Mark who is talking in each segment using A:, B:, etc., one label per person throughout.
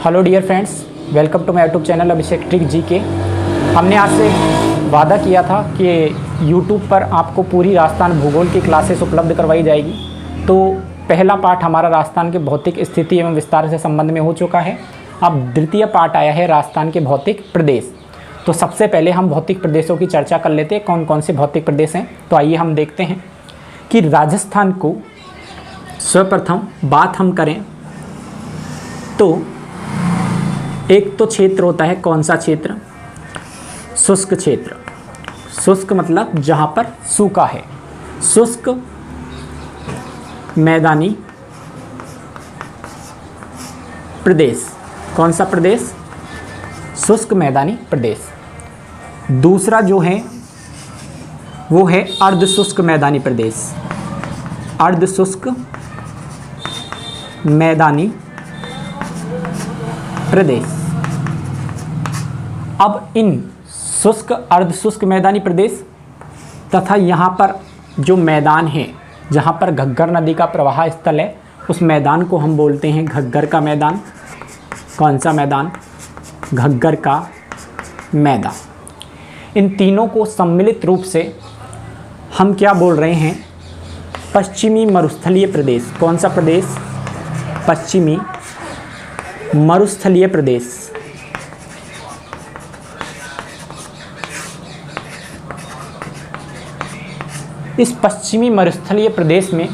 A: Hello dear friends, welcome to my YouTube channel Abhishek trick ji के। हमने आज से वादा किया था कि यूट्यूब पर आपको पूरी राजस्थान भूगोल की क्लासेस उपलब्ध करवाई जाएगी। तो पहला पार्ट हमारा राजस्थान के भौतिक स्थिति एवं विस्तार से संबंध में हो चुका है। अब द्वितीय पार्ट आया है राजस्थान के भौतिक प्रदेश। तो सबसे पहले हम भौतिक प्रदेशों की चर्चा कर लेते हैं, कौन कौन से भौतिक प्रदेश हैं। तो आइए हम देखते हैं कि राजस्थान को सर्वप्रथम बात हम करें तो एक तो क्षेत्र होता है, कौन सा क्षेत्र? शुष्क क्षेत्र। शुष्क मतलब जहाँ पर सूखा है। शुष्क मैदानी प्रदेश। कौन सा प्रदेश? शुष्क मैदानी प्रदेश। दूसरा जो है वो है अर्धशुष्क मैदानी प्रदेश। अर्धशुष्क मैदानी प्रदेश। अब इन शुष्क अर्धशुष्क मैदानी प्रदेश तथा यहाँ पर जो मैदान है जहाँ पर घग्गर नदी का प्रवाह स्थल है, उस मैदान को हम बोलते हैं घग्गर का मैदान। कौन सा मैदान? घग्गर का मैदान। इन तीनों को सम्मिलित रूप से हम क्या बोल रहे हैं? पश्चिमी मरुस्थलीय प्रदेश। कौन सा प्रदेश? पश्चिमी मरुस्थलीय प्रदेश। इस पश्चिमी मरुस्थलीय प्रदेश में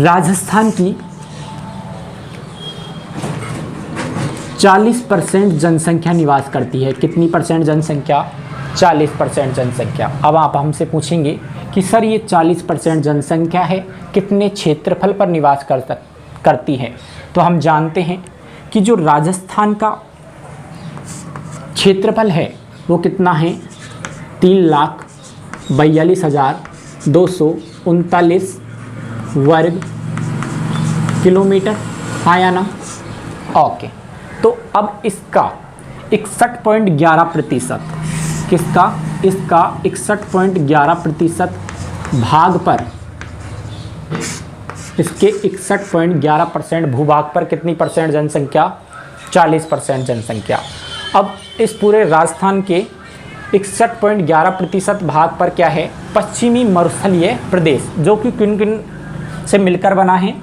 A: राजस्थान की 40% जनसंख्या निवास करती है। कितनी परसेंट जनसंख्या? 40% जनसंख्या। अब आप हमसे पूछेंगे कि सर ये 40% जनसंख्या है, कितने क्षेत्रफल पर निवास करती है? तो हम जानते हैं कि जो राजस्थान का क्षेत्रफल है वो कितना है? 3,42,239 वर्ग किलोमीटर। आया ना? ओके। तो अब इसका 61.11%, किसका? इसका 61.11% भाग पर, इसके 61.11% भूभाग पर कितनी परसेंट जनसंख्या? 40% जनसंख्या। अब इस पूरे राजस्थान के 61.11% भाग पर क्या है? पश्चिमी मरुस्थलीय प्रदेश, जो कि किन किन से मिलकर बना है?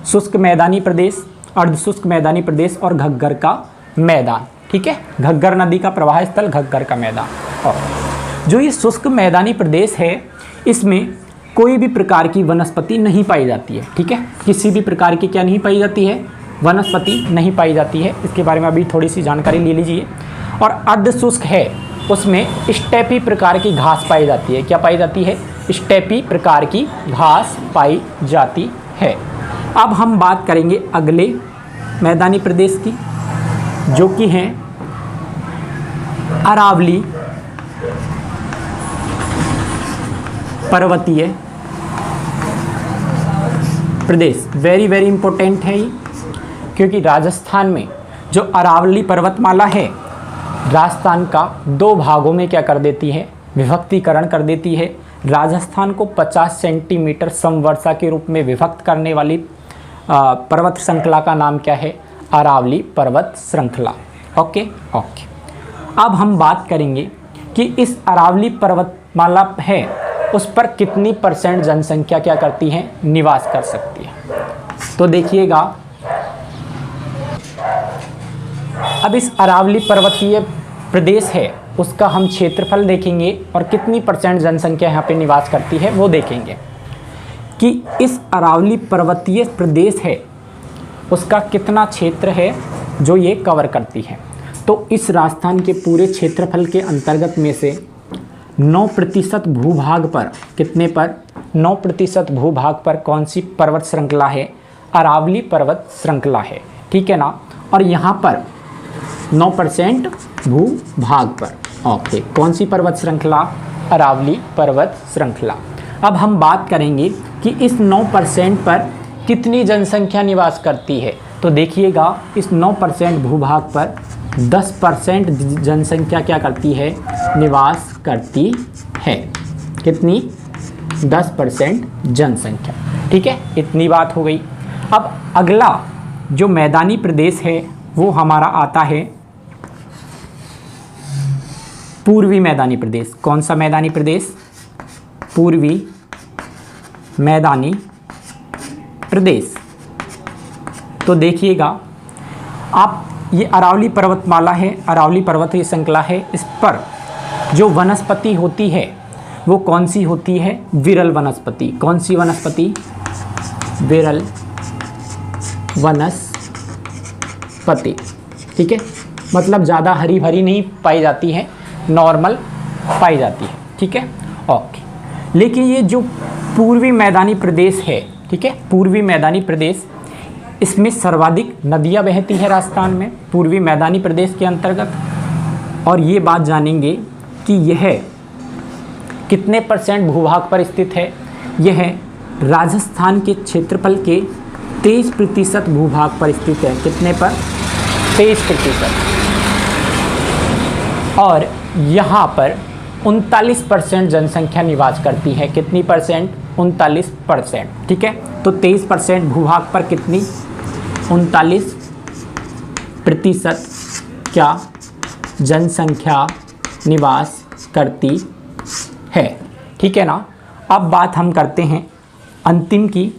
A: शुष्क मैदानी प्रदेश, अर्धशुष्क मैदानी प्रदेश और घग्गर का मैदान। ठीक है, घग्गर नदी का प्रवाह स्थल, घग्गर का मैदान। और जो ये शुष्क मैदानी प्रदेश है, इसमें कोई भी प्रकार की वनस्पति नहीं पाई जाती है। ठीक है, किसी भी प्रकार की क्या नहीं पाई जाती है? वनस्पति नहीं पाई जाती है। इसके बारे में अभी थोड़ी सी जानकारी ले लीजिए। और अर्धशुष्क है, उसमें स्टेपी प्रकार की घास पाई जाती है। क्या पाई जाती है? स्टेपी प्रकार की घास पाई जाती है। अब हम बात करेंगे अगले मैदानी प्रदेश की, जो कि हैं अरावली पर्वतीय प्रदेश। वेरी इंपॉर्टेंट है ये, क्योंकि राजस्थान में जो अरावली पर्वतमाला है, राजस्थान का 2 भागों में क्या कर देती है? विभक्तीकरण कर देती है। राजस्थान को 50 सेंटीमीटर समवर्षा के रूप में विभक्त करने वाली पर्वत श्रृंखला का नाम क्या है? अरावली पर्वत श्रृंखला। ओके। अब हम बात करेंगे कि इस अरावली पर्वतमाला है, उस पर कितनी परसेंट जनसंख्या क्या करती है? निवास कर सकती है। तो देखिएगा, अब इस अरावली पर्वतीय प्रदेश है, उसका हम क्षेत्रफल देखेंगे और कितनी परसेंट जनसंख्या यहाँ पे निवास करती है वो देखेंगे कि इस अरावली पर्वतीय प्रदेश है, उसका कितना क्षेत्र है जो ये कवर करती है। तो इस राजस्थान के पूरे क्षेत्रफल के अंतर्गत में से 9% भूभाग पर, कितने पर? 9% भूभाग पर कौन सी पर्वत श्रृंखला है? अरावली पर्वत श्रृंखला है। ठीक है ना? और यहाँ पर 9% भूभाग पर, ओके, कौन सी पर्वत श्रृंखला? अरावली पर्वत श्रृंखला। अब हम बात करेंगे कि इस 9% पर कितनी जनसंख्या निवास करती है। तो देखिएगा, इस 9% भूभाग पर 10% जनसंख्या क्या करती है? निवास करती है। कितनी? 10% जनसंख्या। ठीक है, इतनी बात हो गई। अब अगला जो मैदानी प्रदेश है वो हमारा आता है पूर्वी मैदानी प्रदेश। कौन सा मैदानी प्रदेश? पूर्वी मैदानी प्रदेश। तो देखिएगा आप, ये अरावली पर्वतमाला है, अरावली पर्वतीय श्रृंखला है। इस पर जो वनस्पति होती है वो कौन सी होती है? विरल वनस्पति। कौन सी वनस्पति? विरल वनस्पति। ठीक है, मतलब ज़्यादा हरी भरी नहीं पाई जाती है, नॉर्मल पाई जाती है। ठीक है, ओके। लेकिन ये जो पूर्वी मैदानी प्रदेश है, ठीक है, पूर्वी मैदानी प्रदेश, इसमें सर्वाधिक नदियाँ बहती है राजस्थान में, पूर्वी मैदानी प्रदेश के अंतर्गत। और ये बात जानेंगे कि यह कितने % भूभाग पर स्थित है। यह राजस्थान के क्षेत्रफल के 23% भूभाग पर स्थित है। कितने पर? 23%। और यहाँ पर 39% जनसंख्या निवास करती है। कितनी %? 39%। ठीक है, तो 23% भूभाग पर कितनी? 39% क्या जनसंख्या निवास करती है। ठीक है ना। अब बात हम करते हैं अंतिम की।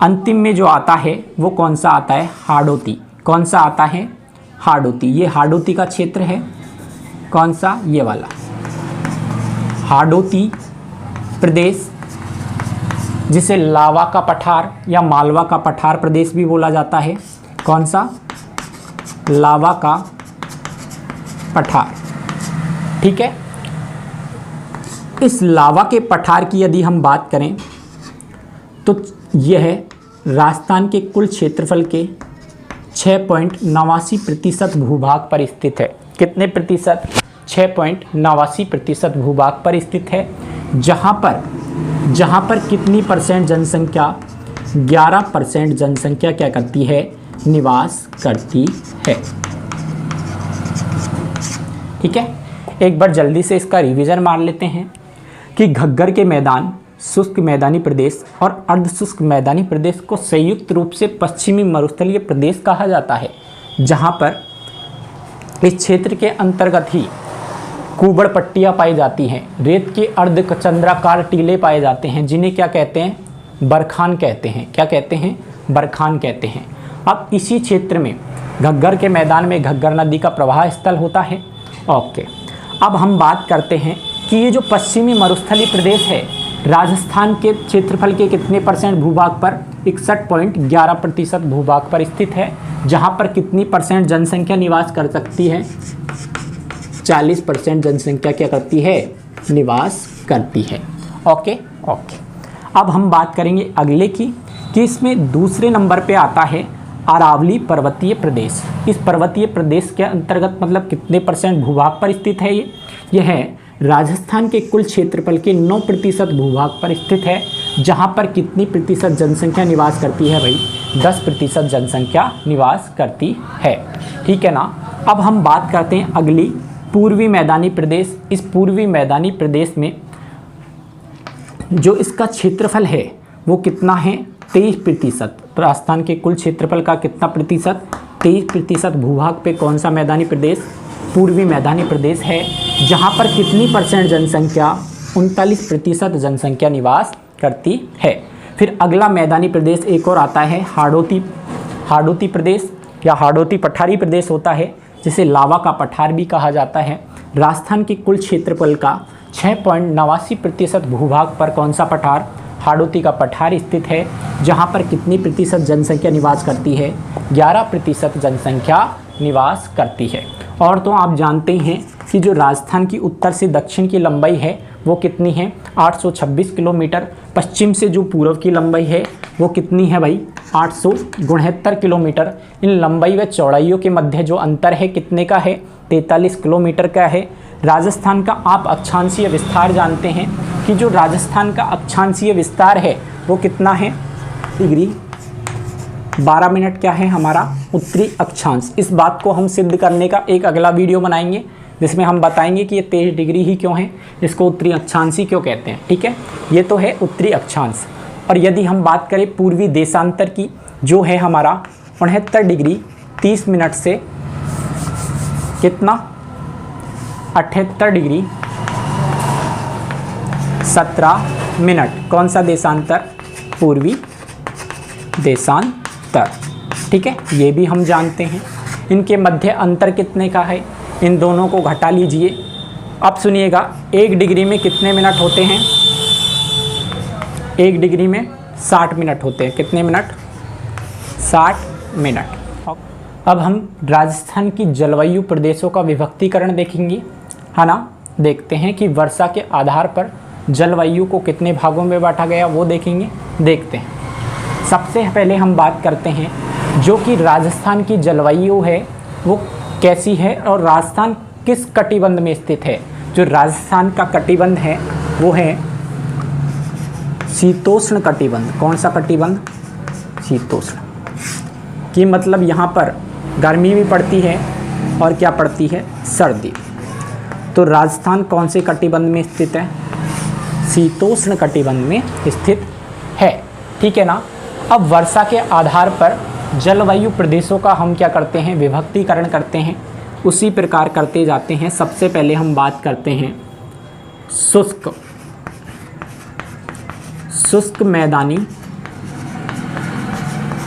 A: अंतिम में जो आता है वो कौन सा आता है? हाड़ौती। कौन सा आता है? हाड़ौती। ये हाड़ौती का क्षेत्र है। कौन सा? ये वाला हाड़ौती प्रदेश, जिसे लावा का पठार या मालवा का पठार प्रदेश भी बोला जाता है। कौन सा? लावा का पठार। ठीक है, इस लावा के पठार की यदि हम बात करें तो यह राजस्थान के कुल क्षेत्रफल के 6.89% भूभाग पर स्थित है। कितने प्रतिशत? 6.89% भूभाग पर स्थित है। जहाँ पर कितनी % जनसंख्या? 11% जनसंख्या क्या करती है? निवास करती है। ठीक है, एक बार जल्दी से इसका रिवीजन मार लेते हैं कि घग्गर के मैदान, शुष्क मैदानी प्रदेश और अर्ध शुष्क मैदानी प्रदेश को संयुक्त रूप से पश्चिमी मरुस्थलीय प्रदेश कहा जाता है, जहाँ पर इस क्षेत्र के अंतर्गत ही कुबड़ पट्टियाँ पाई जाती हैं। रेत के अर्धचंद्राकार टीले पाए जाते हैं, जिन्हें क्या कहते हैं? बरखान कहते हैं। क्या कहते हैं? बरखान कहते हैं। अब इसी क्षेत्र में घग्गर के मैदान में घग्गर नदी का प्रवाह स्थल होता है। ओके, अब हम बात करते हैं कि ये जो पश्चिमी मरुस्थलीय प्रदेश है, राजस्थान के क्षेत्रफल के कितने % भूभाग पर? 61.11% भूभाग पर स्थित है। जहाँ पर कितनी % जनसंख्या निवास कर सकती है? 40% जनसंख्या क्या करती है? निवास करती है। Okay okay. अब हम बात करेंगे अगले की कि इसमें दूसरे नंबर पे आता है अरावली पर्वतीय प्रदेश। इस पर्वतीय प्रदेश के अंतर्गत मतलब कितने % भूभाग पर स्थित है? ये है राजस्थान के कुल क्षेत्रफल के 9% भूभाग पर स्थित है। जहाँ पर कितनी % जनसंख्या निवास करती है भाई? 10% जनसंख्या निवास करती है। ठीक है ना। अब हम बात करते हैं अगली, पूर्वी मैदानी प्रदेश। इस पूर्वी मैदानी प्रदेश में जो इसका क्षेत्रफल है वो कितना है? 23%। राजस्थान के कुल क्षेत्रफल का कितना प्रतिशत? 23% भूभाग पे कौन सा मैदानी प्रदेश? पूर्वी मैदानी प्रदेश है। जहाँ पर कितनी % जनसंख्या? 39% जनसंख्या निवास करती है। फिर अगला मैदानी प्रदेश एक और आता है हाड़ौती प्रदेश या हाड़ौती पठारी प्रदेश होता है, जिसे लावा का पठार भी कहा जाता है। राजस्थान के कुल क्षेत्रफल का 6.89% भूभाग पर कौन सा पठार? हाड़ौती का पठार स्थित है। जहाँ पर कितनी % जनसंख्या निवास करती है? 11% जनसंख्या निवास करती है। और तो आप जानते हैं कि जो राजस्थान की उत्तर से दक्षिण की लंबाई है वो कितनी है? 826 किलोमीटर। पश्चिम से जो पूर्व की लंबाई है वो कितनी है भाई? 869 किलोमीटर। इन लंबाई व चौड़ाइयों के मध्य जो अंतर है कितने का है? 43 किलोमीटर का है। राजस्थान का आप अक्षांशीय विस्तार जानते हैं कि जो राजस्थान का अक्षांशीय विस्तार है वो कितना है? डिग्री 12 मिनट क्या है हमारा? उत्तरी अक्षांश। इस बात को हम सिद्ध करने का एक अगला वीडियो बनाएंगे, जिसमें हम बताएंगे कि ये 23 डिग्री ही क्यों है, इसको उत्तरी अक्षांश ही क्यों कहते हैं। ठीक है, ये तो है उत्तरी अक्षांश। और यदि हम बात करें पूर्वी देशांतर की, जो है हमारा 69 डिग्री 30 मिनट से कितना 78 डिग्री 17 मिनट। कौन सा देशांतर? पूर्वी देशांतर। ठीक है, ये भी हम जानते हैं। इनके मध्य अंतर कितने का है? इन दोनों को घटा लीजिए। अब सुनिएगा, 1 डिग्री में कितने मिनट होते हैं? 1 डिग्री में 60 मिनट होते हैं। कितने मिनट? 60 मिनट। अब हम राजस्थान की जलवायु प्रदेशों का विभक्तीकरण देखेंगे, है ना। देखते हैं कि वर्षा के आधार पर जलवायु को कितने भागों में बांटा गया, वो देखेंगे। देखते हैं, सबसे पहले हम बात करते हैं जो कि राजस्थान की जलवायु है वो कैसी है और राजस्थान किस कटिबंध में स्थित है। जो राजस्थान का कटिबंध है वो है शीतोष्ण कटिबंध। कौन सा कटिबंध? शीतोष्ण। कि मतलब यहाँ पर गर्मी भी पड़ती है और क्या पड़ती है? सर्दी। तो राजस्थान कौन से कटिबंध में स्थित है? शीतोष्ण कटिबंध में स्थित है। ठीक है ना। अब वर्षा के आधार पर जलवायु प्रदेशों का हम क्या करते हैं? विभक्तीकरण करते हैं। उसी प्रकार करते जाते हैं। सबसे पहले हम बात करते हैं शुष्क मैदानी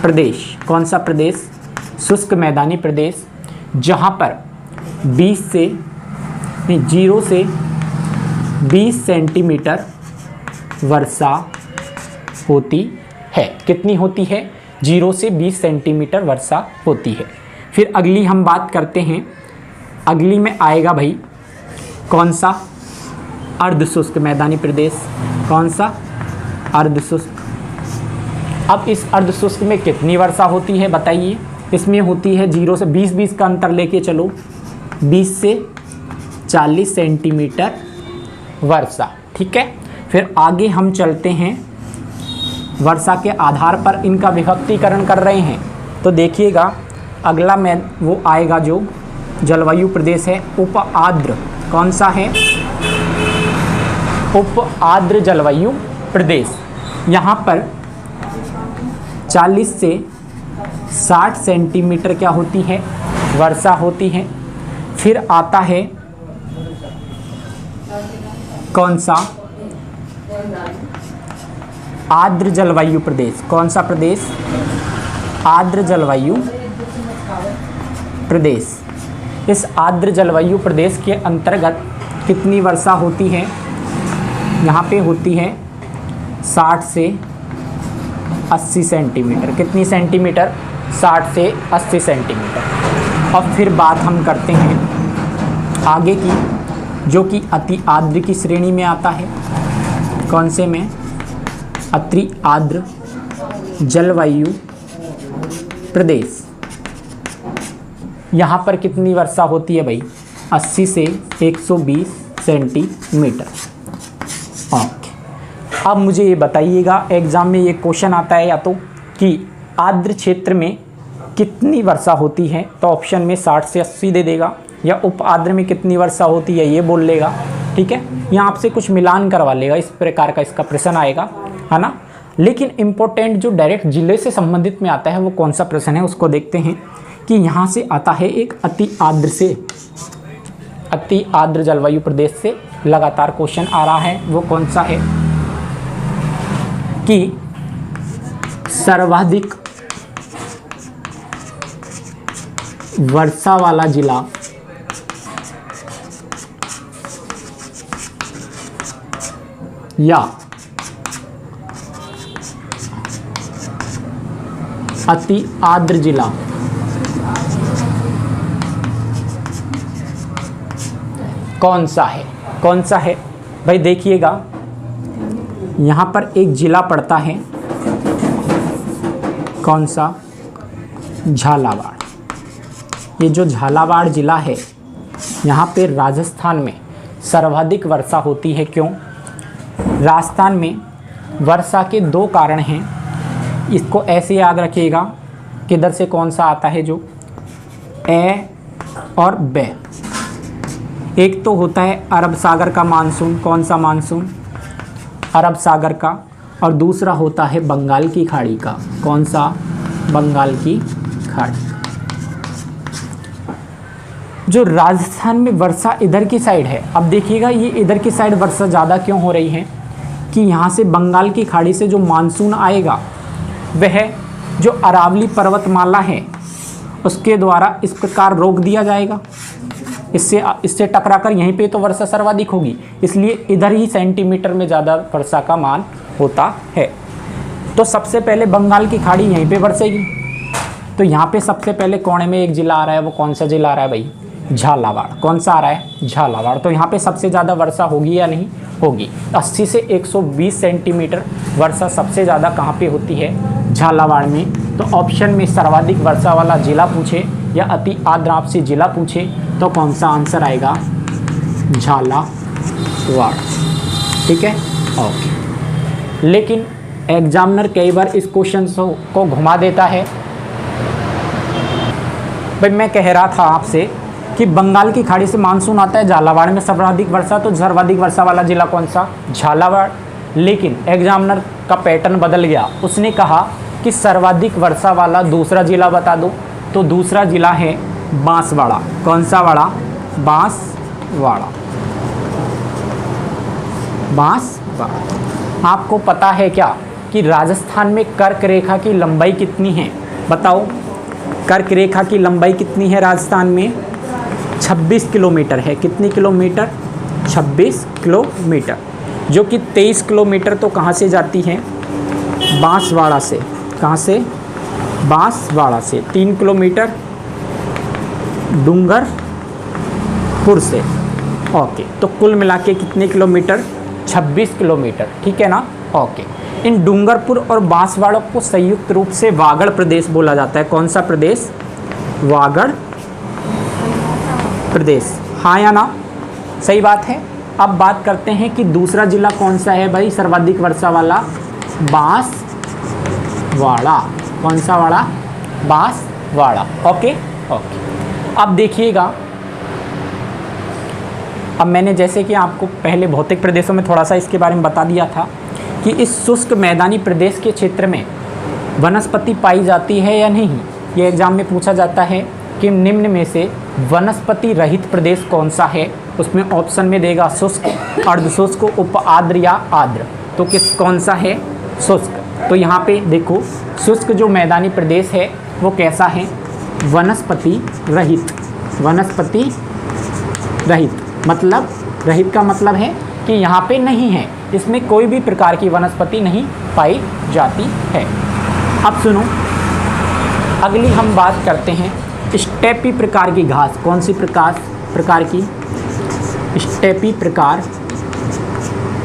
A: प्रदेश। कौन सा प्रदेश? शुष्क मैदानी प्रदेश, जहाँ पर 0 से 20 सेंटीमीटर वर्षा होती है। कितनी होती है? 0 से 20 सेंटीमीटर वर्षा होती है। फिर अगली हम बात करते हैं, अगली में आएगा भाई कौन सा? अर्धशुष्क मैदानी प्रदेश। कौन सा? अर्धशुष्क। अब इस अर्धशुष्क में कितनी वर्षा होती है बताइए? इसमें होती है 0 से 20 का अंतर लेके चलो, 20 से 40 सेंटीमीटर वर्षा। ठीक है। फिर आगे हम चलते हैं, वर्षा के आधार पर इनका विभक्तीकरण कर रहे हैं। तो देखिएगा, अगला में वो आएगा जो जलवायु प्रदेश है उप आर्द्र। कौन सा है? उप आर्द्र जलवायु प्रदेश। यहाँ पर 40 से 60 सेंटीमीटर क्या होती है? वर्षा होती है। फिर आता है कौन सा? आर्द्र जलवायु प्रदेश। कौन सा प्रदेश? आर्द्र जलवायु प्रदेश। इस आर्द्र जलवायु प्रदेश के अंतर्गत कितनी वर्षा होती है? यहाँ पे होती है 60 से 80 सेंटीमीटर। कितनी सेंटीमीटर? 60 से 80 सेंटीमीटर। अब फिर बात हम करते हैं आगे की, जो कि अति आर्द्र की श्रेणी में आता है। कौन से में? अति आर्द्र जलवायु प्रदेश। यहाँ पर कितनी वर्षा होती है भाई? 80 से 120 सेंटीमीटर। ओके। अब मुझे ये बताइएगा, एग्जाम में ये क्वेश्चन आता है या तो कि आर्द्र क्षेत्र में कितनी वर्षा होती है, तो ऑप्शन में 60 से 80 दे देगा, या उप आर्द्र में कितनी वर्षा होती है ये बोल लेगा। ठीक है, यहाँ आपसे कुछ मिलान करवा लेगा, इस प्रकार का इसका प्रश्न आएगा, है ना। लेकिन इम्पोर्टेंट जो डायरेक्ट जिले से संबंधित में आता है वो कौन सा प्रश्न है उसको देखते हैं। कि यहाँ से आता है एक अति आर्द्र जलवायु प्रदेश से लगातार क्वेश्चन आ रहा है। वो कौन सा है? कि सर्वाधिक वर्षा वाला जिला या अति आर्द्र जिला कौन सा है? कौन सा है भाई? देखिएगा, यहाँ पर एक जिला पड़ता है, कौन सा? झालावाड़। ये जो झालावाड़ जिला है, यहाँ पे राजस्थान में सर्वाधिक वर्षा होती है। क्यों? राजस्थान में वर्षा के 2 कारण हैं। इसको ऐसे याद रखिएगा, किधर से कौन सा आता है, जो ए और बे। एक तो होता है अरब सागर का मानसून। कौन सा मानसून? अरब सागर का। और दूसरा होता है बंगाल की खाड़ी का। कौन सा? बंगाल की खाड़ी। जो राजस्थान में वर्षा इधर की साइड है, अब देखिएगा ये इधर की साइड वर्षा ज़्यादा क्यों हो रही है कि यहाँ से बंगाल की खाड़ी से जो मानसून आएगा वह जो अरावली पर्वतमाला है उसके द्वारा इस प्रकार रोक दिया जाएगा, इससे टकराकर यहीं पे तो वर्षा सर्वाधिक होगी, इसलिए इधर ही सेंटीमीटर में ज़्यादा वर्षा का मान होता है। तो सबसे पहले बंगाल की खाड़ी यहीं पे बरसेगी। तो यहाँ पे सबसे पहले कोने में एक जिला आ रहा है, वो कौन सा जिला आ रहा है भाई? झालावाड़। कौन सा आ रहा है? झालावाड़। तो यहाँ पे सबसे ज़्यादा वर्षा होगी या नहीं होगी? 80 से 120 सेंटीमीटर वर्षा सबसे ज़्यादा कहाँ पे होती है? झालावाड़ में। तो ऑप्शन में सर्वाधिक वर्षा वाला जिला पूछे या अति आर्द्र आपसे जिला पूछे तो कौन सा आंसर आएगा? झालावाड़। ठीक है, ओके। लेकिन एग्जामिनर कई बार इस क्वेश्चन को घुमा देता है। भाई मैं कह रहा था आपसे कि बंगाल की खाड़ी से मानसून आता है, झालावाड़ में सर्वाधिक वर्षा, तो सर्वाधिक वर्षा वाला जिला कौन सा? झालावाड़। लेकिन एग्जामिनर का पैटर्न बदल गया, उसने कहा कि सर्वाधिक वर्षा वाला दूसरा जिला बता दो, तो दूसरा जिला है बांसवाड़ा। कौन सा वाड़ा? बांसवाड़ा। बांसवाड़ा। आपको पता है क्या कि राजस्थान में कर्क रेखा की लंबाई कितनी है? बताओ, कर्क रेखा की लंबाई कितनी है राजस्थान में? 26 किलोमीटर है। कितनी किलोमीटर? 26 किलोमीटर, जो कि 23 किलोमीटर तो कहाँ से जाती है? बांसवाड़ा से। कहाँ से? बांसवाड़ा से। 3 किलोमीटर डूंगरपुर से। ओके, तो कुल मिला के कितने किलोमीटर? 26 किलोमीटर। ठीक है ना? ओके। इन डूंगरपुर और बांसवाड़ा को संयुक्त रूप से वागड़ प्रदेश बोला जाता है। कौन सा प्रदेश? वागड़ प्रदेश। हाँ या ना? सही बात है। अब बात करते हैं कि दूसरा जिला कौन सा है भाई सर्वाधिक वर्षा वाला? बांसवाड़ा। कौन सा वाड़ा? बांसवाड़ा। Okay okay. अब देखिएगा, अब मैंने जैसे कि आपको पहले भौतिक प्रदेशों में थोड़ा सा इसके बारे में बता दिया था कि इस शुष्क मैदानी प्रदेश के क्षेत्र में वनस्पति पाई जाती है या नहीं। ये एग्जाम में पूछा जाता है कि निम्न में से वनस्पति रहित प्रदेश कौन सा है। उसमें ऑप्शन में देगा शुष्क, अर्धशुष्क, उप आर्द्र या आर्द्र। तो कौन सा है? शुष्क। तो यहाँ पे देखो, शुष्क जो मैदानी प्रदेश है वो कैसा है? वनस्पति रहित। वनस्पति रहित मतलब, रहित का मतलब है कि यहाँ पे नहीं है, इसमें कोई भी प्रकार की वनस्पति नहीं पाई जाती है। अब सुनो, अगली हम बात करते हैं स्टेपी प्रकार की घास। कौन सी प्रकार की? स्टेपी प्रकार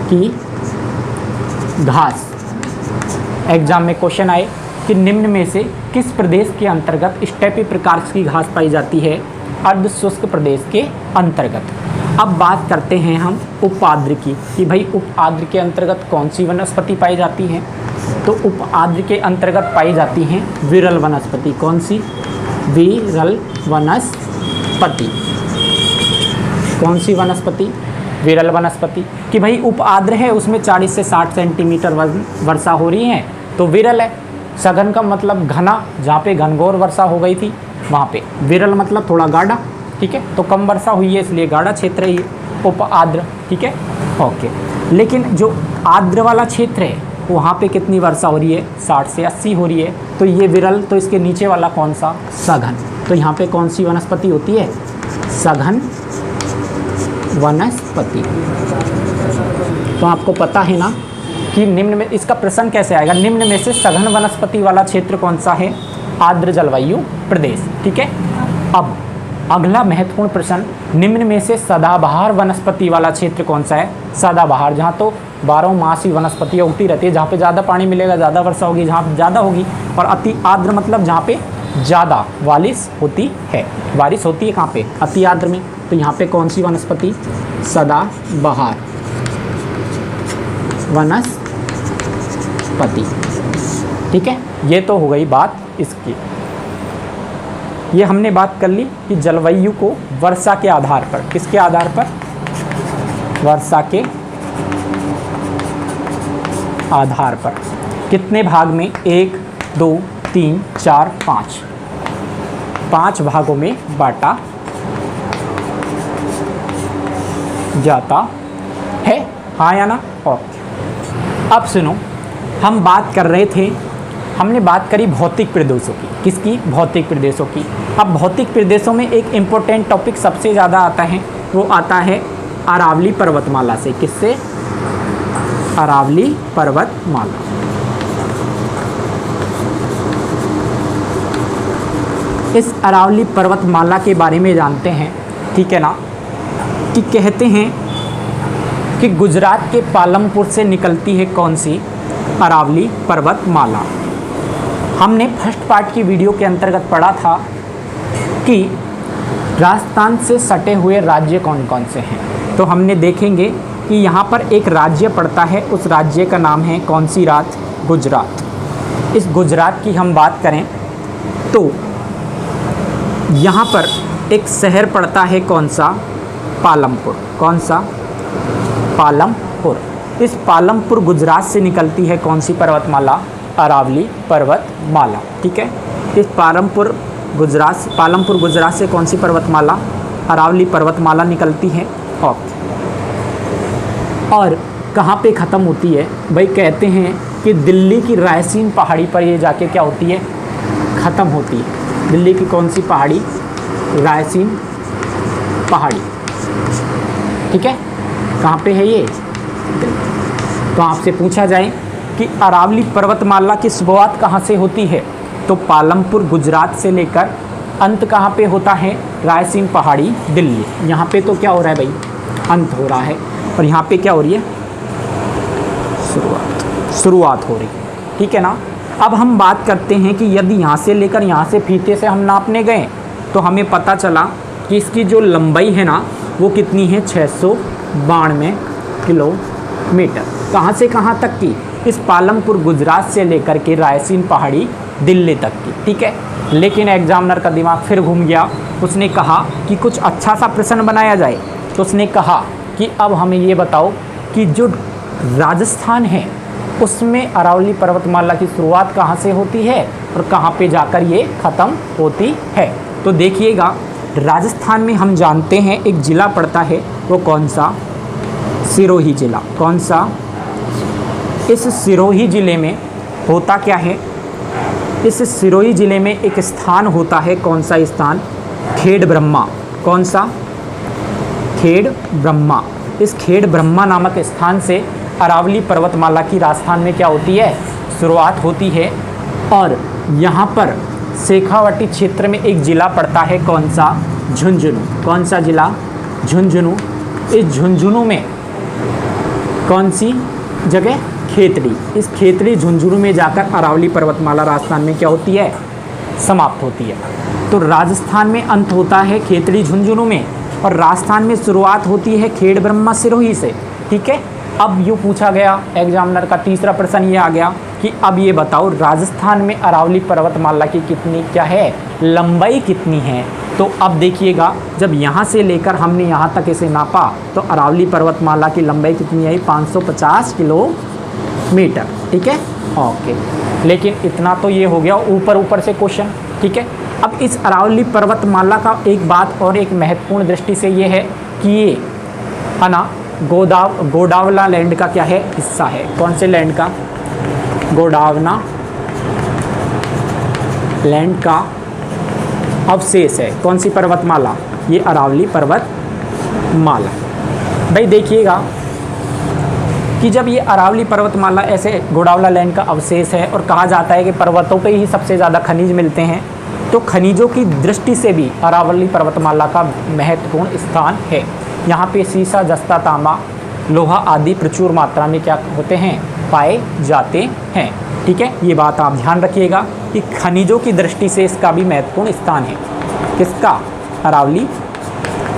A: की घास। एग्जाम में क्वेश्चन आए कि निम्न में से किस प्रदेश के अंतर्गत स्टेपी प्रकार की घास पाई जाती है? अर्ध शुष्क प्रदेश के अंतर्गत। अब बात करते हैं हम उपाद्र की कि भाई उपाद्र के अंतर्गत कौन सी वनस्पति पाई जाती है? तो उपाद्र के अंतर्गत पाई जाती हैं विरल वनस्पति। कौन सी? विरल वनस्पति। कौन सी वनस्पति? विरल वनस्पति। कि भाई उपाद्र है, उसमें 40 से 60 सेंटीमीटर वर्षा हो रही है तो विरल है। सघन का मतलब घना, जहाँ पे घनघोर वर्षा हो गई थी वहाँ पे। विरल मतलब थोड़ा गाढ़ा। ठीक है, तो कम वर्षा हुई है इसलिए गाढ़ा क्षेत्र है उप आर्द्र। ठीक है, ओके। लेकिन जो आर्द्र वाला क्षेत्र है वहाँ पे कितनी वर्षा हो रही है? 60 से 80 हो रही है, तो ये विरल। तो इसके नीचे वाला कौन सा? सघन। तो यहाँ पे कौन सी वनस्पति होती है? सघन वनस्पति। तो आपको पता है ना कि निम्न में, इसका प्रश्न कैसे आएगा? निम्न में से सघन वनस्पति वाला क्षेत्र कौन सा है? आर्द्र जलवायु प्रदेश। ठीक है, अब अगला महत्वपूर्ण प्रश्न, निम्न में से सदाबहार वनस्पति वाला क्षेत्र कौन सा है? सदाबहार, जहाँ तो 12 मास ही वनस्पतियाँ उगती रहती है, जहाँ पे ज़्यादा पानी मिलेगा ज़्यादा वर्षा होगी, जहाँ पे ज़्यादा होगी। और अति आर्द्र मतलब जहाँ पे ज़्यादा बारिश होती है। बारिश होती है कहाँ पे? अति आर्द्र में। तो यहाँ पे कौन सी वनस्पति? सदाबहार वनस्पति। ठीक है, ये तो हो गई बात इसकी। ये हमने बात कर ली कि जलवायु को वर्षा के आधार पर, किसके आधार पर? वर्षा के आधार पर। कितने भाग में? 1, 2, 3, 4, 5 भागों में बांटा जाता है, हाँ या ना? ओके। अब सुनो, हम बात कर रहे थे, हमने बात करी भौतिक प्रदेशों की। किसकी? भौतिक प्रदेशों की। अब भौतिक प्रदेशों में एक इम्पोर्टेंट टॉपिक सबसे ज़्यादा आता है, वो आता है अरावली पर्वतमाला से। किससे? अरावली पर्वतमाला। इस अरावली पर्वतमाला के बारे में जानते हैं, ठीक है ना, कि कहते हैं कि गुजरात के पालमपुर से निकलती है कौन सी? अरावली पर्वतमाला। हमने फर्स्ट पार्ट की वीडियो के अंतर्गत पढ़ा था कि राजस्थान से सटे हुए राज्य कौन कौन से हैं। तो हमने देखेंगे कि यहाँ पर एक राज्य पड़ता है, उस राज्य का नाम है कौन सी? गुजरात। इस गुजरात की हम बात करें तो यहाँ पर एक शहर पड़ता है कौन सा? पालमपुर। कौन सा? पालमपुर। इस पालमपुर गुजरात से निकलती है कौन सी पर्वतमाला? अरावली पर्वतमाला। ठीक है, इस पालमपुर गुजरात से कौन सी पर्वतमाला? अरावली पर्वतमाला निकलती है। ओके। और कहाँ पे ख़त्म होती है? भाई कहते हैं कि दिल्ली की रायसीन पहाड़ी पर ये जाके क्या होती है? ख़त्म होती है। दिल्ली की कौन सी पहाड़ी? रायसीन पहाड़ी। ठीक है, कहाँ पे है ये? तो आपसे पूछा जाए कि अरावली पर्वतमाला की शुरुआत कहाँ से होती है, तो पालमपुर गुजरात से लेकर अंत कहाँ पे होता है? रायसीन पहाड़ी, दिल्ली। यहाँ पे तो क्या हो रहा है भाई? अंत हो रहा है। और यहाँ पे क्या हो रही है? शुरुआत हो रही है। ठीक है ना। अब हम बात करते हैं कि यदि यहाँ से लेकर यहाँ से फीते से हम नापने गए तो हमें पता चला कि इसकी जो लंबाई है ना वो कितनी है? 692 किलोमीटर। कहाँ से कहाँ तक की? इस पालमपुर गुजरात से लेकर के रायसीन पहाड़ी दिल्ली तक की। ठीक है, लेकिन एग्जामिनर का दिमाग फिर घूम गया। उसने कहा कि कुछ अच्छा सा प्रश्न बनाया जाए। तो उसने कहा कि अब हमें ये बताओ कि जो राजस्थान है उसमें अरावली पर्वतमाला की शुरुआत कहाँ से होती है और कहाँ पे जाकर ये ख़त्म होती है। तो देखिएगा, राजस्थान में हम जानते हैं एक ज़िला पड़ता है, वो कौन सा? सिरोही ज़िला। कौन सा? इस सिरोही ज़िले में होता क्या है? इस सिरोही ज़िले में एक स्थान होता है। कौन सा स्थान? खेड़ ब्रह्मा। कौन सा? खेड़ ब्रह्मा। इस खेड़ ब्रह्मा नामक स्थान से अरावली पर्वतमाला की राजस्थान में क्या होती है? शुरुआत होती है। और यहाँ पर शेखावाटी क्षेत्र में एक ज़िला पड़ता है। कौन सा? झुंझुनू। कौन सा ज़िला? झुंझुनू। इस झुंझुनू में कौन सी जगह? खेतड़ी। इस खेतड़ी झुंझुनू में जाकर अरावली पर्वतमाला राजस्थान में क्या होती है? समाप्त होती है। तो राजस्थान में अंत होता है खेतड़ी झुंझुनू में और राजस्थान में शुरुआत होती है खेड़ ब्रह्मा सिरोही से। ठीक है, अब यूँ पूछा गया एग्जामिनर का तीसरा प्रश्न ये आ गया कि अब ये बताओ राजस्थान में अरावली पर्वतमाला की कितनी क्या है? लंबाई कितनी है? तो अब देखिएगा, जब यहाँ से लेकर हमने यहाँ तक इसे नापा तो अरावली पर्वतमाला की लंबाई कितनी आई? 550 किलोमीटर। ठीक है, ओके। लेकिन इतना तो ये हो गया ऊपर से क्वेश्चन। ठीक है, अब इस अरावली पर्वतमाला का एक बात और एक महत्वपूर्ण दृष्टि से ये है कि ये है ना गोंडवाना लैंड का क्या है? हिस्सा है। कौन से लैंड का? गोंडवाना लैंड का अवशेष है। कौन सी पर्वतमाला? ये अरावली पर्वतमाला। भाई देखिएगा कि जब ये अरावली पर्वतमाला ऐसे गोंडवाना लैंड का अवशेष है और कहा जाता है कि पर्वतों पे ही सबसे ज़्यादा खनिज मिलते हैं, तो खनिजों की दृष्टि से भी अरावली पर्वतमाला का महत्वपूर्ण स्थान है। यहाँ पे सीसा, जस्ता, तांबा, लोहा आदि प्रचुर मात्रा में क्या होते हैं? पाए जाते हैं। ठीक है, ये बात आप ध्यान रखिएगा कि खनिजों की दृष्टि से इसका भी महत्वपूर्ण स्थान है। किसका? अरावली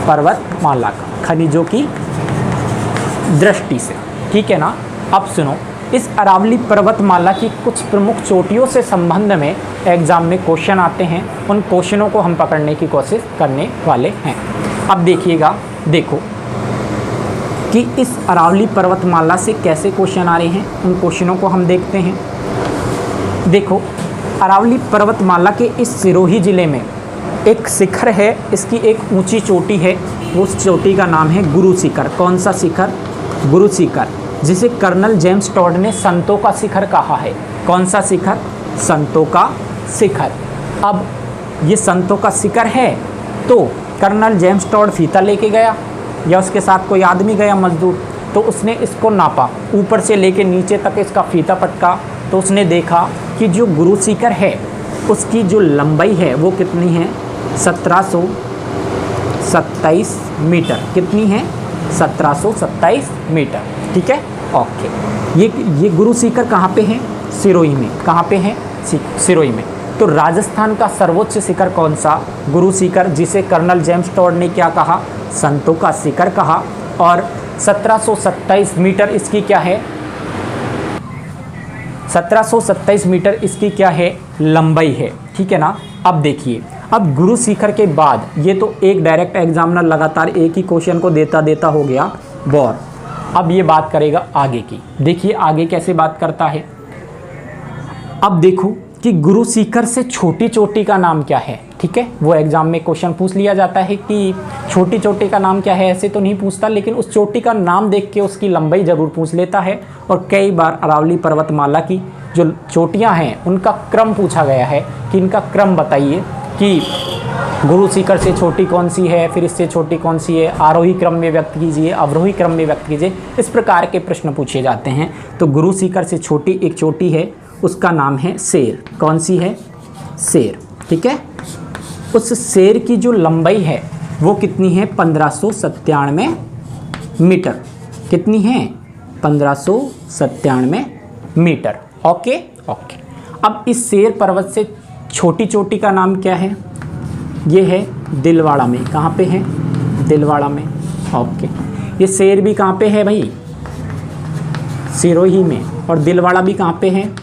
A: पर्वतमाला का, खनिजों की दृष्टि से। ठीक है ना। अब सुनो, इस अरावली पर्वतमाला की कुछ प्रमुख चोटियों से संबंध में एग्जाम में क्वेश्चन आते हैं। उन क्वेश्चनों को हम पकड़ने की कोशिश करने वाले हैं। अब देखिएगा, देखो कि इस अरावली पर्वतमाला से कैसे क्वेश्चन आ रहे हैं, उन क्वेश्चनों को हम देखते हैं। देखो, अरावली पर्वतमाला के इस सिरोही ज़िले में एक शिखर है, इसकी एक ऊंची चोटी है, उस चोटी का नाम है गुरु शिखर। कौन सा शिखर? गुरु शिखर, जिसे कर्नल जेम्स टॉड ने संतों का शिखर कहा है। कौन सा शिखर? संतों का शिखर। अब ये संतों का शिखर है तो कर्नल जेम्स टॉड फीता लेके गया या उसके साथ कोई आदमी गया मजदूर, तो उसने इसको नापा, ऊपर से लेके नीचे तक इसका फीता पटका, तो उसने देखा कि जो गुरु शिखर है उसकी जो लंबाई है वो कितनी है? 1727 मीटर। कितनी है? 1727 मीटर। ठीक है, ओके। ये गुरु शिखर कहाँ पे है? सिरोही में। कहाँ पे है? सिरोही में। तो राजस्थान का सर्वोच्च शिखर कौन सा? गुरु शिखर, जिसे कर्नल जेम्स टॉड ने क्या कहा? संतों का शिखर कहा। और 1727 मीटर इसकी क्या है? 1727 मीटर इसकी क्या है? लंबाई है। ठीक है ना। अब देखिए, अब गुरु शिखर के बाद ये तो एक डायरेक्ट एग्जामिनर लगातार एक ही क्वेश्चन को देता हो गया बोर। अब ये बात करेगा आगे की। देखिए आगे कैसे बात करता है। अब देखो कि गुरु शिखर से छोटी चोटी का नाम क्या है। ठीक है, वो एग्जाम में क्वेश्चन पूछ लिया जाता है कि छोटी चोटी का नाम क्या है, ऐसे तो नहीं पूछता, लेकिन उस चोटी का नाम देख के उसकी लंबाई जरूर पूछ लेता है। और कई बार अरावली पर्वतमाला की जो चोटियां हैं उनका क्रम पूछा गया है कि इनका क्रम बताइए कि गुरु शिखर से छोटी कौन सी है, फिर इससे छोटी कौन सी है, आरोही क्रम में व्यक्त कीजिए, अवरोही क्रम में व्यक्त कीजिए। इस प्रकार के प्रश्न पूछे जाते हैं। तो गुरु शिखर से छोटी एक चोटी है, उसका नाम है शेर। कौन सी है? शेर। ठीक है, उस शेर की जो लंबाई है वो कितनी है? 1597 मीटर। कितनी है? 1597 मीटर। Okay okay. अब इस शेर पर्वत से छोटी चोटी का नाम क्या है? ये है दिलवाड़ा में। कहाँ पे है? दिलवाड़ा में। ओके। ये शेर भी कहाँ पे है भाई? सिरोही में। और दिलवाड़ा भी कहाँ पे है?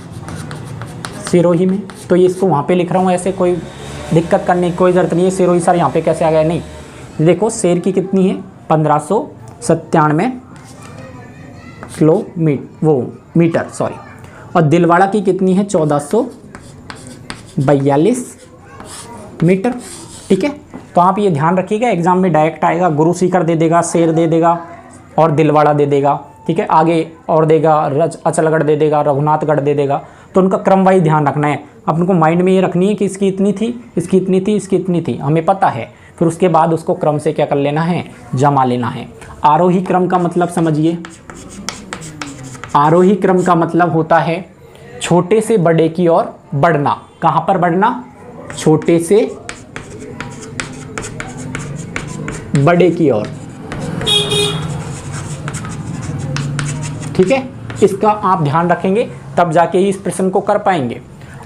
A: सिरोही में। तो ये इसको वहाँ पे लिख रहा हूँ, ऐसे कोई दिक्कत करने की कोई ज़रूरत नहीं है। सिरोही सर यहाँ पे कैसे आ गया? नहीं, देखो शेर की कितनी है? 1597 मीटर सॉरी। और दिलवाड़ा की कितनी है? 1442 मीटर। ठीक है, तो आप ये ध्यान रखिएगा, एग्जाम में डायरेक्ट आएगा, गुरु शिखर दे देगा, शेर दे देगा और दिलवाड़ा दे देगा। ठीक है, आगे और देगा, अचलगढ़ दे देगा, रघुनाथगढ़ दे देगा। तो उनका क्रम वाइज ध्यान रखना है। अपन को माइंड में ये रखनी है कि इसकी इतनी थी, इसकी इतनी थी, इसकी इतनी थी, हमें पता है। फिर उसके बाद उसको क्रम से क्या कर लेना है? जमा लेना है। आरोही क्रम का मतलब समझिए। आरोही क्रम का मतलब होता है छोटे से बड़े की ओर बढ़ना। कहाँ पर बढ़ना? छोटे से बड़े की ओर। ठीक है, इसका आप ध्यान रखेंगे तब जाके ही इस प्रश्न को कर पाएंगे।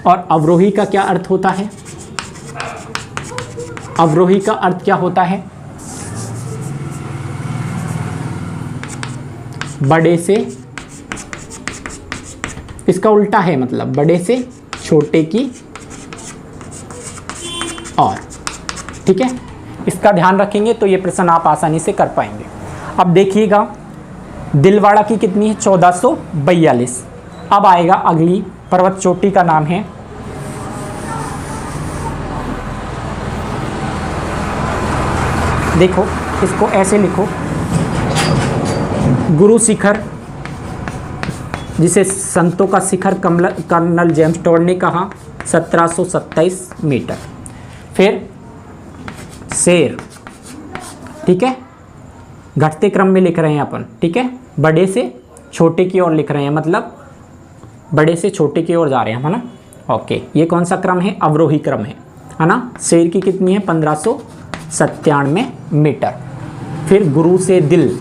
A: और अवरोही का क्या अर्थ होता है? अवरोही का अर्थ क्या होता है? बड़े से, इसका उल्टा है, मतलब बड़े से छोटे की और। ठीक है, इसका ध्यान रखेंगे तो ये प्रश्न आप आसानी से कर पाएंगे। अब देखिएगा, दिलवाड़ा की कितनी है? 1442। अब आएगा अगली पर्वत चोटी का नाम है, देखो इसको ऐसे लिखो, गुरु शिखर, जिसे संतों का शिखर कर्नल जेम्स टॉड ने कहा, 1727 मीटर। फिर शेर। ठीक है, घटते क्रम में लिख रहे हैं अपन। ठीक है, बड़े से छोटे की ओर लिख रहे हैं, मतलब बड़े से छोटे की ओर जा रहे हैं, है ना। ओके, ये कौन सा क्रम है? अवरोही क्रम है ना। शेर की कितनी है? 1597 मीटर। फिर गुरु से दिल,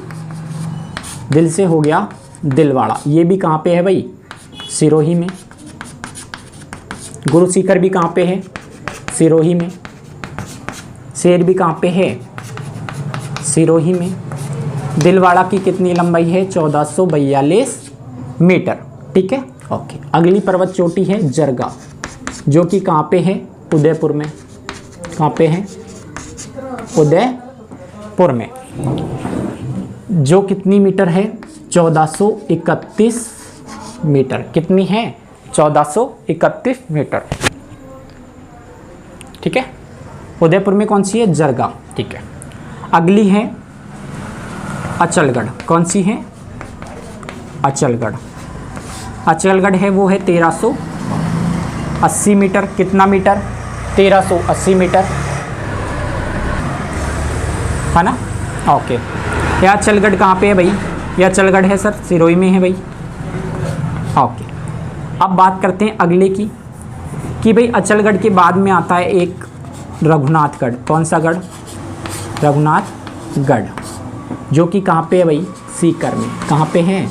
A: दिल से हो गया दिलवाड़ा। ये भी कहाँ पे है भाई? सिरोही में। गुरु शिखर भी कहाँ पे है? सिरोही में। शेर भी कहाँ पे है? सिरोही में। दिलवाड़ा की कितनी लंबाई है? 1442 मीटर। ठीक है, ओके। अगली पर्वत चोटी है जरगा, जो कि कहाँ पे है? उदयपुर में। कहाँ पे है? उदयपुर में। जो कितनी मीटर है? 1431 मीटर। कितनी है? 1431 मीटर। ठीक है, उदयपुर में कौन सी है? जरगा, ठीक है। अगली है अचलगढ़, कौन सी है? अचलगढ़। अचलगढ़ है वो है 1380 मीटर। कितना मीटर? 1380 मीटर, है ना? ओके। यह अचलगढ़ कहाँ पे है भाई? यह अचलगढ़ है सर, सिरोही में है भाई। ओके, अब बात करते हैं अगले की कि भाई अचलगढ़ के बाद में आता है एक रघुनाथगढ़। कौन सा गढ़? रघुनाथगढ़, जो कि कहाँ पे है भाई? सीकर में। कहाँ पे है?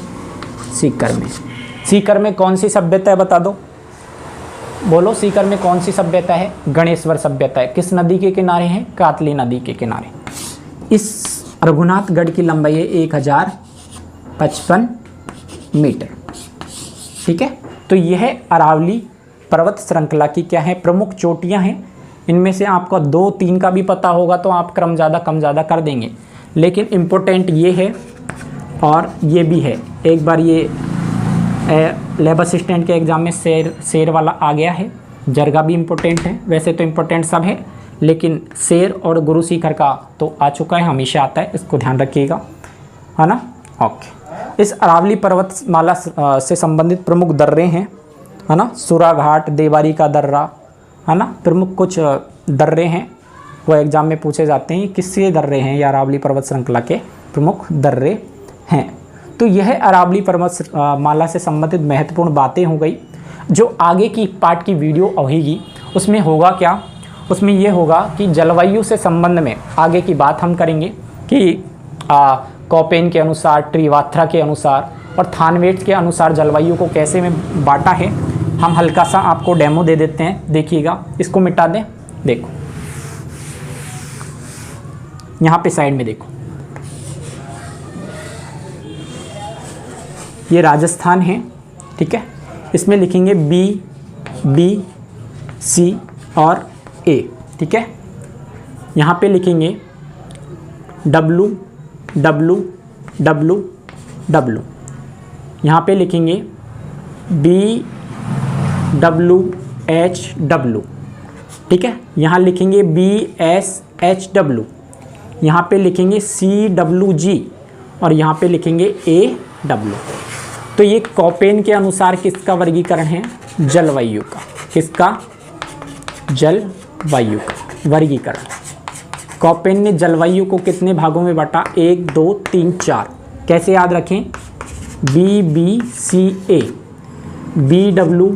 A: सीकर में। सीकर में कौन सी सभ्यता है बता दो, बोलो। सीकर में कौन सी सभ्यता है? गणेश्वर सभ्यता है। किस नदी के किनारे है? कातली नदी के किनारे। इस रघुनाथगढ़ की लंबाई है 1055 मीटर, ठीक है। तो यह अरावली पर्वत श्रृंखला की क्या है? प्रमुख चोटियां हैं। इनमें से आपको 2-3 का भी पता होगा तो आप क्रम ज़्यादा कम ज़्यादा कर देंगे, लेकिन इम्पोर्टेंट ये है और ये भी है। एक बार ये लैब असिस्टेंट के एग्ज़ाम में शेर वाला आ गया है। जरगा भी इम्पोर्टेंट है, वैसे तो इम्पोर्टेंट सब है, लेकिन शेर और गुरु शिखर का तो आ चुका है, हमेशा आता है, इसको ध्यान रखिएगा, है ना? ओके। इस अरावली पर्वतमाला से संबंधित प्रमुख दर्रे हैं, है ना? सुरा घाट, देवारी का दर्रा, है ना? प्रमुख कुछ दर्रे हैं, वो एग्ज़ाम में पूछे जाते हैं। किसके दर्रे हैं? या अरावली पर्वत श्रृंखला के प्रमुख दर्रे हैं। तो यह अरावली पर्वत माला से संबंधित महत्वपूर्ण बातें हो गई। जो आगे की पार्ट की वीडियो होगी उसमें होगा क्या? उसमें यह होगा कि जलवायु से संबंध में आगे की बात हम करेंगे कि कॉपेन के अनुसार, ट्रिवात्रा के अनुसार और थानवेट के अनुसार जलवायु को कैसे में बांटा है। हम हल्का सा आपको डेमो दे देते हैं, देखिएगा। इसको मिटा दें, देखो यहाँ पे साइड में देखो, ये राजस्थान है, ठीक है। इसमें लिखेंगे B, C और A, ठीक है। यहाँ पे लिखेंगे W, यहाँ पे लिखेंगे BWHW, ठीक है। यहाँ लिखेंगे BSHW, यहाँ पे लिखेंगे CWG और यहाँ पे लिखेंगे AW। तो ये कॉपेन के अनुसार किसका वर्गीकरण है? जलवायु का। किसका? जलवायु का वर्गीकरण। कॉपेन ने जलवायु को कितने भागों में बांटा? 1, 2, 3, 4। कैसे याद रखें? BBCA, BW,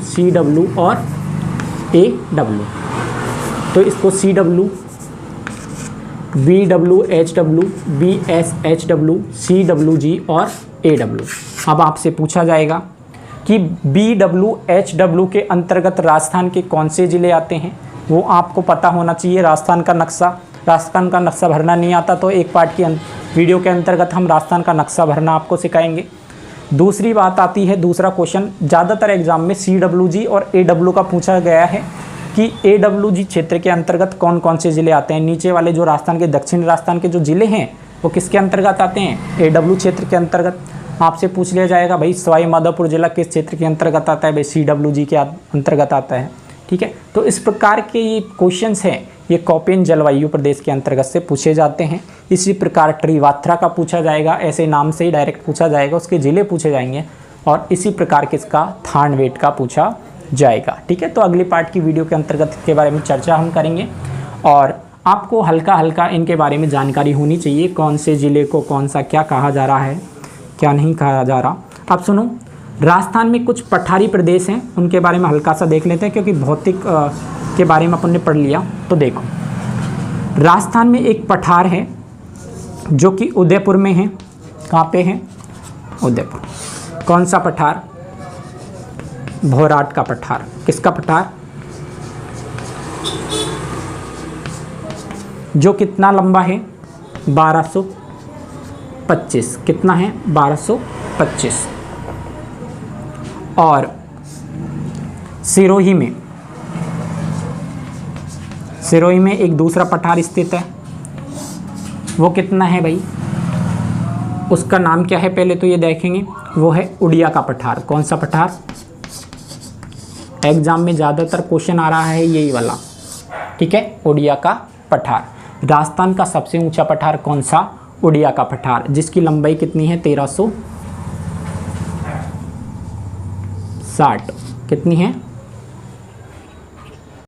A: CW और AW। तो इसको CW, BWHW, BSHW, CWG और AW। अब आपसे पूछा जाएगा कि BWHW के अंतर्गत राजस्थान के कौन से ज़िले आते हैं, वो आपको पता होना चाहिए। राजस्थान का नक्शा भरना नहीं आता तो एक पार्ट की वीडियो के अंतर्गत हम राजस्थान का नक्शा भरना आपको सिखाएंगे। दूसरी बात आती है, दूसरा क्वेश्चन ज़्यादातर एग्जाम में CWG और AW का पूछा गया है कि AWG क्षेत्र के अंतर्गत कौन कौन से ज़िले आते हैं। नीचे वाले जो राजस्थान के, दक्षिण राजस्थान के जो ज़िले हैं वो किसके अंतर्गत आते हैं? AW क्षेत्र के अंतर्गत। आपसे पूछ लिया जाएगा भाई सवाई माधोपुर जिला किस क्षेत्र के अंतर्गत आता है? भाई CWG के अंतर्गत आता है, ठीक है। तो इस प्रकार के ये क्वेश्चंस हैं, ये कॉपेन जलवायु प्रदेश के अंतर्गत से पूछे जाते हैं। इसी प्रकार ट्रिवात्रा का पूछा जाएगा, ऐसे नाम से ही डायरेक्ट पूछा जाएगा, उसके ज़िले पूछे जाएंगे। और इसी प्रकार किसका? थानवेट का पूछा जाएगा, ठीक है। तो अगली पार्ट की वीडियो के अंतर्गत के बारे में चर्चा हम करेंगे और आपको हल्का हल्का इनके बारे में जानकारी होनी चाहिए। कौन से ज़िले को कौन सा क्या कहा जा रहा है, क्या नहीं कहा जा रहा। अब सुनो, राजस्थान में कुछ पठारी प्रदेश हैं, उनके बारे में हल्का सा देख लेते हैं, क्योंकि भौतिक के बारे में अपन ने पढ़ लिया। तो देखो, राजस्थान में एक पठार है जो कि उदयपुर में है। कहाँ पे है? उदयपुर। कौन सा पठार? भोराट का पठार। किसका पठार? जो कितना लंबा है? 1225। कितना है? 1225। और सिरोही में एक दूसरा पठार स्थित है, वो कितना है भाई? उसका नाम क्या है पहले तो ये देखेंगे। वो है उड़िया का पठार। कौन सा पठार? एग्जाम में ज़्यादातर क्वेश्चन आ रहा है यही वाला, ठीक है, ओडिया का पठार। राजस्थान का सबसे ऊंचा पठार कौन सा? ओडिया का पठार, जिसकी लंबाई कितनी है? 1360। कितनी है?